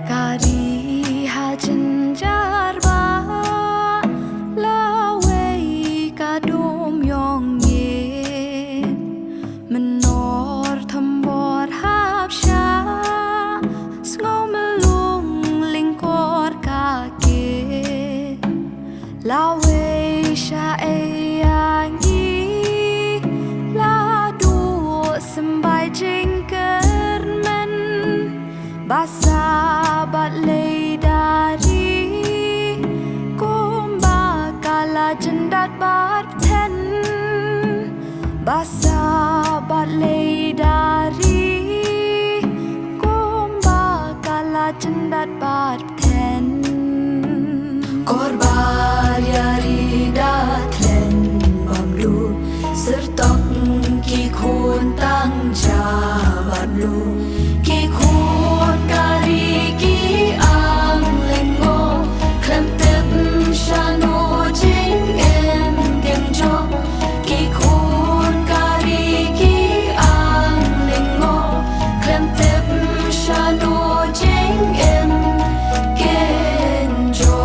Kari hajen jarba lawe kadom yong ye menor thambor hapsha sngo melung lingkor kake lawe sha eyangi la du sembai jingker men basa bat lei dari kumba kala jendat bat ten basa bat lei dari kumba kala jendat bat ten korbar yari datlen bamlu sertok ki khun tang jabat lu ki khun kari ki ang lengo klem tep shano jing em gem jo ki khun kari ki ang lengo klem tep shano jing em gen jo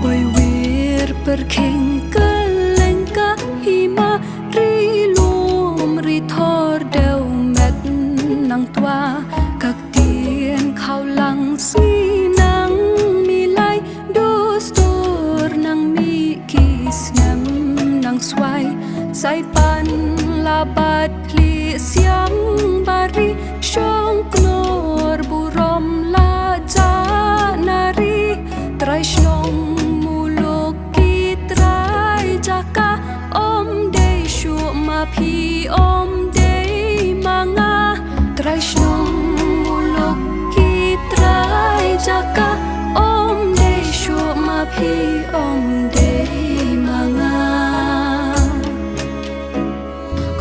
oi wir perking kelengka hima rilum rithor deu met nang tua các tiền khao lăng suy nang mi lai do stor nang mi kis ngam nang swai sai pan la bat pli siam bari shong knor burom la janari trai shong muluk ki trai jaka om de shu ma phi om de manga trai shong muluk ki trai jaka om de shu ma phi om de manga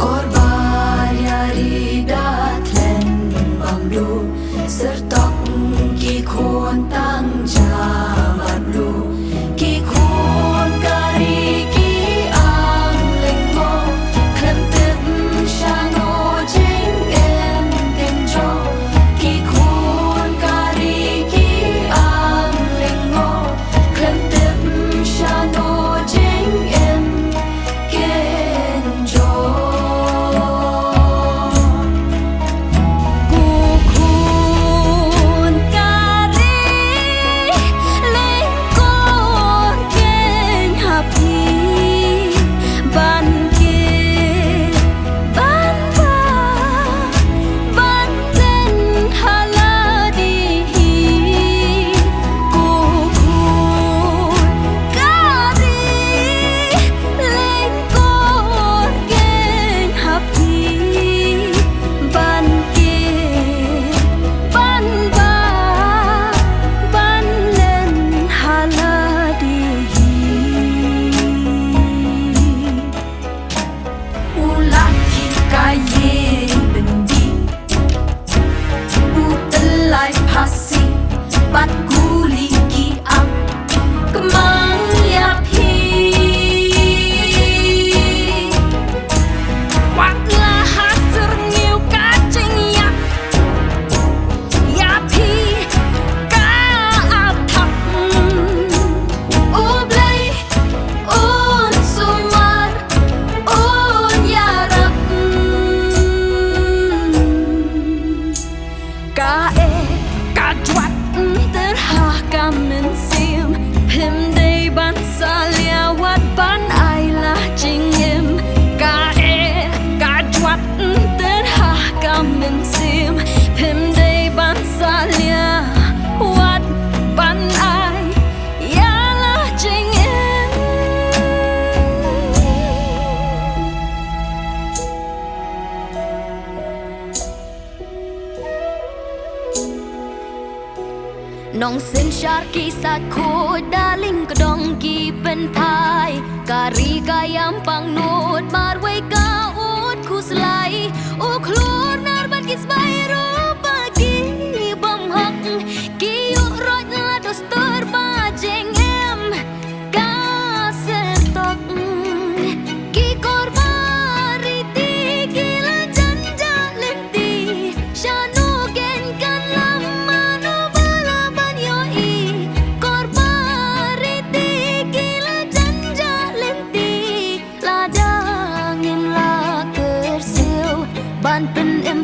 korban yari datlen bamlu sertok ki khon tang jabat lu ki khon kari ki ang lengo klem tep shano jing em gen jo ki khon kari ki ang lengo klem tep shano jing em gen jo ku khun kari lengko gen happy ban ke ban ba ban ten haladi ku khun kari lengko gen happy ban ke ban ba ban len haladi ulat ki kaye bendi utelai pasi bat guli ki am kemang ya pi wat la hasur ngiu kacing ya pi ka athap ublai un sumar un yarap ka e ka jwat terhakam mensim pim day ban salia wat ban ai la jingim ka e ka jwat terhakam mensim pim day ban salia wat ban ai ya la jingim nong sin shar ki sa ko daling kedong ki pen thai kari Kayam pang nut marway ka ut kuslay u klur nar ban kis bayro pagi bam hak kiyo roj la dostor ba jeng em ka sertok ki korbari ti gila janja lenti shanu gen kan lama no bala ban yo i korbari ti gila janja lenti la dangin la kersil ban pen em